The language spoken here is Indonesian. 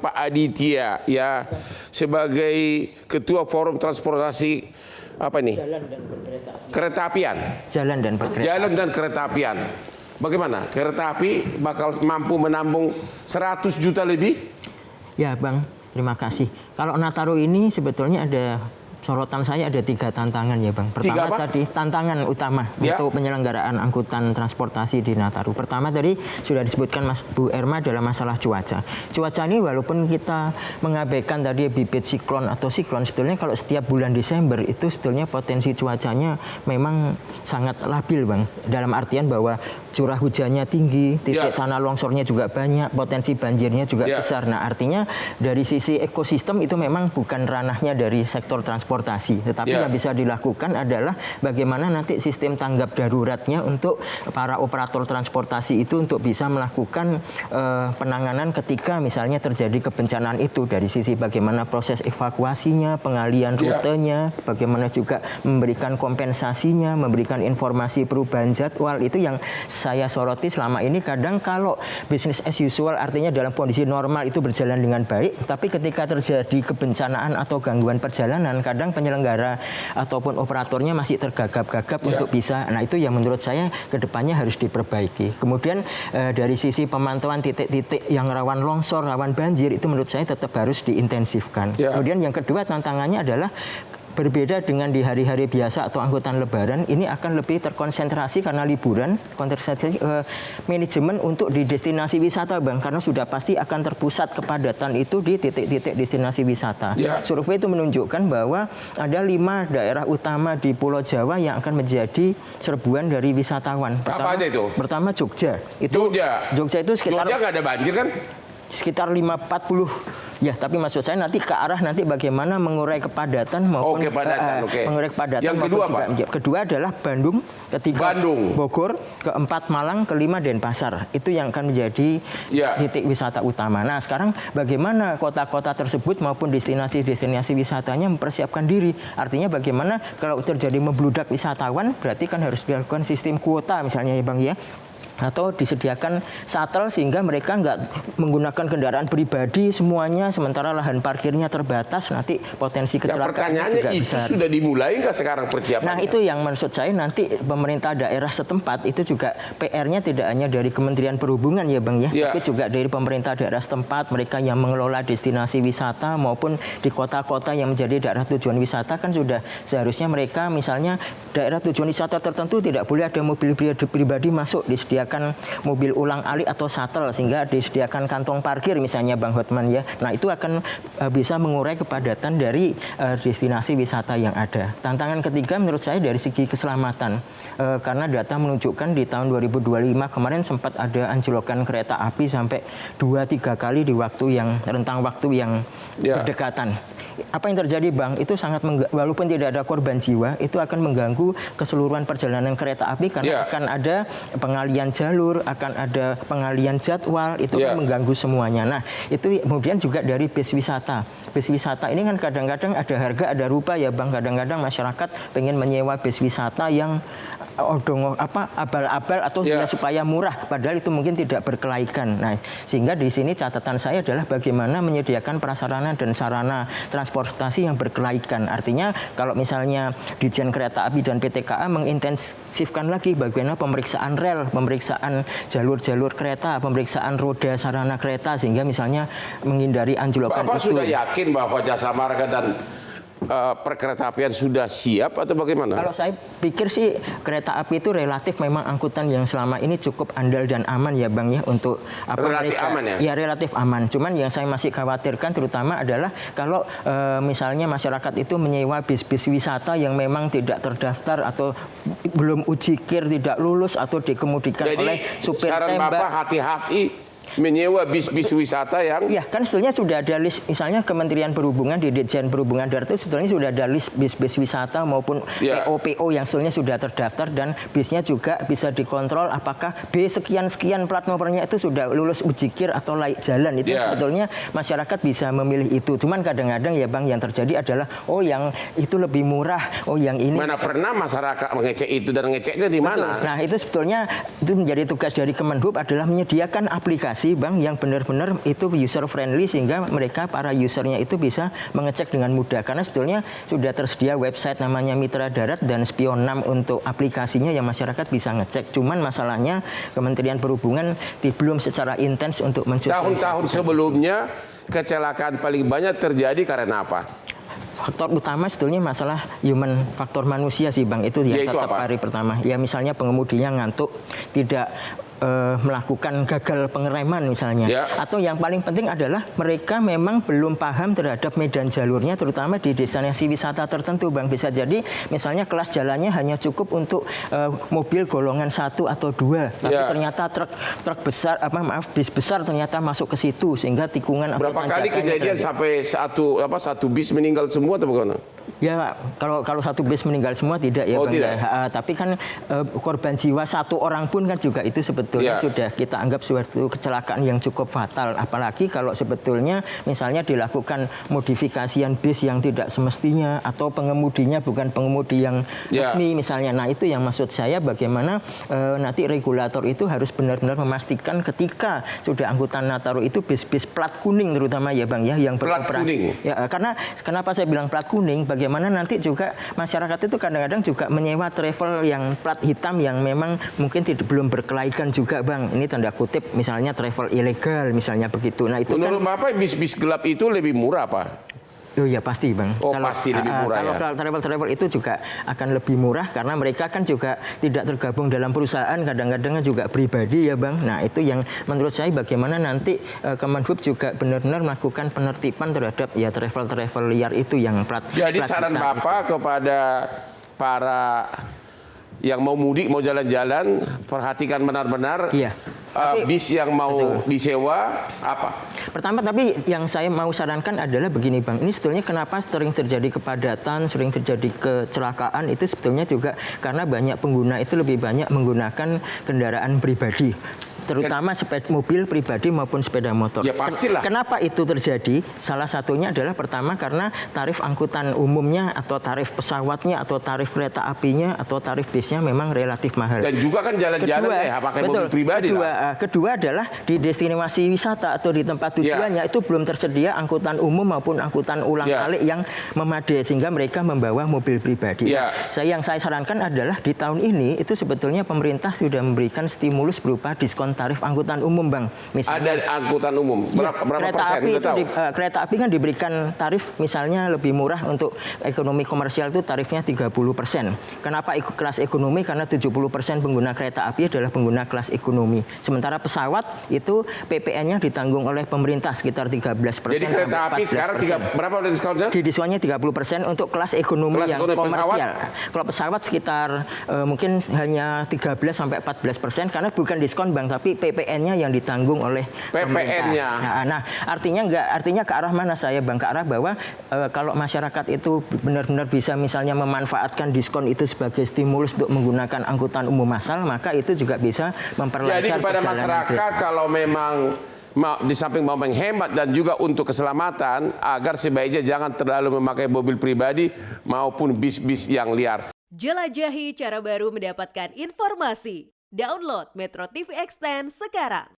Pak Aditya ya sebagai Ketua Forum Transportasi apa nih? Kereta apian. Jalan dan berkereta. Jalan dan kereta apian. Bagaimana? Kereta api bakal mampu menampung 100 juta lebih? Ya Bang, terima kasih. Kalau Nataru ini sebetulnya ada sorotan saya ada 3 tantangan ya Bang. Pertama tadi tantangan utama untuk penyelenggaraan angkutan transportasi di Nataru. Pertama tadi sudah disebutkan Mas Bu Erma adalah masalah cuaca. Cuaca ini walaupun kita mengabaikan tadi bibit siklon atau siklon, sebetulnya kalau setiap bulan Desember itu sebetulnya potensi cuacanya memang sangat labil Bang. Dalam artian bahwa curah hujannya tinggi, titik tanah longsornya juga banyak, potensi banjirnya juga besar. Nah artinya dari sisi ekosistem itu memang bukan ranahnya dari sektor transportasi, tetapi yang bisa dilakukan adalah bagaimana nanti sistem tanggap daruratnya untuk para operator transportasi itu untuk bisa melakukan penanganan ketika misalnya terjadi kebencanaan itu, dari sisi bagaimana proses evakuasinya, pengalian rutenya, bagaimana juga memberikan kompensasinya, memberikan informasi perubahan jadwal. Itu yang saya soroti selama ini. Kadang kalau bisnis as usual artinya dalam kondisi normal itu berjalan dengan baik, tapi ketika terjadi kebencanaan atau gangguan perjalanan, kadang penyelenggara ataupun operatornya masih tergagap-gagap untuk bisa. Nah itu yang menurut saya kedepannya harus diperbaiki. Kemudian dari sisi pemantauan titik-titik yang rawan longsor, rawan banjir, itu menurut saya tetap harus diintensifkan. Kemudian yang kedua tantangannya adalah berbeda dengan di hari-hari biasa atau angkutan lebaran, ini akan lebih terkonsentrasi karena liburan, konsentrasi manajemen untuk di destinasi wisata Bang, karena sudah pasti akan terpusat kepadatan itu di titik-titik destinasi wisata. Survei itu menunjukkan bahwa ada 5 daerah utama di Pulau Jawa yang akan menjadi serbuan dari wisatawan. Apa aja itu? Pertama Jogja. Jogja itu sekitar... Jogja nggak ada banjir kan? Sekitar 40 ya, tapi maksud saya nanti ke arah nanti bagaimana mengurai kepadatan maupun mengurai kepadatan. Yang kedua apa? Kedua adalah Bandung, ketiga Bogor, keempat Malang, kelima Denpasar. Itu yang akan menjadi titik wisata utama. Nah, sekarang bagaimana kota-kota tersebut maupun destinasi-destinasi wisatanya mempersiapkan diri? Artinya bagaimana kalau terjadi membludak wisatawan, berarti kan harus dilakukan sistem kuota misalnya ya Bang ya, atau disediakan shuttle sehingga mereka nggak menggunakan kendaraan pribadi semuanya, sementara lahan parkirnya terbatas, nanti potensi kecelakaan pertanyaannya juga itu besar. Sudah dimulai nggak sekarang persiapannya? Nah itu yang maksud saya, nanti pemerintah daerah setempat itu juga PR-nya tidak hanya dari Kementerian Perhubungan ya Bang ya, tapi juga dari pemerintah daerah setempat, mereka yang mengelola destinasi wisata maupun di kota-kota yang menjadi daerah tujuan wisata, kan sudah seharusnya mereka misalnya daerah tujuan wisata tertentu tidak boleh ada mobil pribadi masuk, disediakan mobil ulang alik atau shuttle sehingga disediakan kantong parkir misalnya Bang Hotman ya. Nah itu akan bisa mengurai kepadatan dari destinasi wisata yang ada. Tantangan ketiga menurut saya dari segi keselamatan, karena data menunjukkan di tahun 2025 kemarin sempat ada anjlokan kereta api sampai 2-3 kali di rentang waktu yang berdekatan. Apa yang terjadi Bang, itu sangat walaupun tidak ada korban jiwa, itu akan mengganggu keseluruhan perjalanan kereta api karena akan ada pengalian jalur, akan ada pengalian jadwal, itu kan mengganggu semuanya. Nah itu kemudian juga dari bis wisata. Bis wisata ini kan kadang-kadang ada harga ada rupa ya Bang, kadang-kadang masyarakat pengen menyewa bis wisata yang abal-abal atau supaya murah, padahal itu mungkin tidak berkelaikan. Nah, sehingga di sini catatan saya adalah bagaimana menyediakan prasarana dan sarana transportasi yang berkelaikan. Artinya kalau misalnya Ditjen Kereta Api dan PT KA mengintensifkan lagi bagaimana pemeriksaan rel, pemeriksaan jalur-jalur kereta, pemeriksaan roda sarana kereta, sehingga misalnya menghindari anjlokan Bapak itu. Sudah yakin bahwa Jasa Marga dan perkeretaapian sudah siap atau bagaimana? Kalau saya pikir sih kereta api itu relatif memang angkutan yang selama ini cukup andal dan aman ya Bang ya, untuk relatif aman ya? Ya relatif aman. Cuman yang saya masih khawatirkan terutama adalah kalau misalnya masyarakat itu menyewa bis-bis wisata yang memang tidak terdaftar atau belum uji kir, tidak lulus atau dikemudikan oleh supir tembak. Saran Bapak hati-hati menyewa bis-bis wisata yang... Ya, kan sebetulnya sudah ada list, misalnya Kementerian Perhubungan di Ditjen Perhubungan Darat itu sebetulnya sudah ada list bis-bis wisata maupun PO yang sebetulnya sudah terdaftar, dan bisnya juga bisa dikontrol apakah B sekian-sekian plat nomornya itu sudah lulus uji kir atau layak jalan. Itu sebetulnya masyarakat bisa memilih itu. Cuman kadang-kadang ya Bang yang terjadi adalah yang itu lebih murah, yang ini... Mana pernah masyarakat mengecek itu dan ngeceknya di mana? Nah itu sebetulnya itu menjadi tugas dari Kemenhub adalah menyediakan aplikasi aplikasi Bang yang benar-benar itu user friendly sehingga mereka para usernya itu bisa mengecek dengan mudah. Karena sebetulnya sudah tersedia website namanya Mitra Darat dan Spion 6 untuk aplikasinya yang masyarakat bisa ngecek. Cuman masalahnya Kementerian Perhubungan belum secara intens untuk mensosialisasikan. Tahun-tahun sebelumnya kecelakaan paling banyak terjadi karena apa? Faktor utama sebetulnya masalah human faktor manusia sih Bang, itu yang tetap apa? hari pertama. Ya misalnya pengemudinya ngantuk, tidak melakukan gagal pengereman misalnya. Atau yang paling penting adalah mereka memang belum paham terhadap medan jalurnya, terutama di destinasi wisata tertentu Bang. Bisa jadi misalnya kelas jalannya hanya cukup untuk mobil golongan 1 atau 2, tapi ternyata truk besar, bis besar ternyata masuk ke situ sehingga tikungan. Berapa kali kejadian sampai satu bis meninggal semua atau bagaimana? Ya kalau satu bis meninggal semua tidak ya Bang. Tidak. Ya. Tapi kan korban jiwa satu orang pun kan juga itu sebetulnya sudah kita anggap suatu kecelakaan yang cukup fatal. Apalagi kalau sebetulnya misalnya dilakukan modifikasian bis yang tidak semestinya atau pengemudinya bukan pengemudi yang resmi misalnya. Nah itu yang maksud saya bagaimana nanti regulator itu harus benar-benar memastikan ketika sudah angkutan Nataru itu bis-bis plat kuning terutama ya Bang ya yang beroperasi. Ya, karena kenapa saya bilang plat kuning? Bagaimana nanti juga masyarakat itu kadang-kadang juga menyewa travel yang plat hitam yang memang mungkin belum berkelaikan juga Bang. Ini tanda kutip misalnya travel ilegal misalnya begitu. Nah itu menurut Bapak bis-bis gelap itu lebih murah Pak? Oh ya pasti Bang. Pasti lebih murah kalau travel itu juga akan lebih murah karena mereka kan juga tidak tergabung dalam perusahaan, kadang-kadang juga pribadi ya Bang. Nah itu yang menurut saya bagaimana nanti Kemenhub juga benar-benar melakukan penertiban terhadap ya travel liar itu yang plat. Jadi saran Bapak kepada para yang mau mudik, mau jalan-jalan, perhatikan benar-benar bis yang mau disewa apa? Pertama, tapi yang saya mau sarankan adalah begini Bang, ini sebetulnya kenapa sering terjadi kepadatan, sering terjadi kecelakaan itu sebetulnya juga karena banyak pengguna itu lebih banyak menggunakan kendaraan pribadi. Terutama mobil pribadi maupun sepeda motor. Ya pastilah. Kenapa itu terjadi? Salah satunya adalah pertama karena tarif angkutan umumnya atau tarif pesawatnya atau tarif kereta apinya atau tarif bisnya memang relatif mahal. Dan juga kan jalan-jalan pakai mobil pribadi. Kedua adalah di destinasi wisata atau di tempat tujuannya itu belum tersedia angkutan umum maupun angkutan ulang-alik yang memadai sehingga mereka membawa mobil pribadi. Yang saya sarankan adalah di tahun ini itu sebetulnya pemerintah sudah memberikan stimulus berupa diskon tarif angkutan umum Bang. Misalnya ada angkutan umum berapa persen? Kereta api kan diberikan tarif misalnya lebih murah untuk ekonomi komersial itu tarifnya 30%. Kenapa kelas ekonomi? Karena 70% pengguna kereta api adalah pengguna kelas ekonomi. Sementara pesawat itu PPN-nya ditanggung oleh pemerintah sekitar 13%. Jadi kereta api sekarang berapa diskonnya? Di diskonnya 30% untuk kelas ekonomi yang komersial. Kalau pesawat sekitar mungkin hanya 13 sampai 14% karena bukan diskon Bang, tapi PPN-nya yang ditanggung oleh PPN-nya. Nah, artinya ke arah mana saya Bang? Ke arah bahwa kalau masyarakat itu benar-benar bisa misalnya memanfaatkan diskon itu sebagai stimulus untuk menggunakan angkutan umum massal, maka itu juga bisa memperlancar. Jadi kepada masyarakat kalau memang di samping mau menghemat dan juga untuk keselamatan agar sebaiknya jangan terlalu memakai mobil pribadi maupun bis-bis yang liar. Jelajahi cara baru mendapatkan informasi. Download Metro TV Extend sekarang.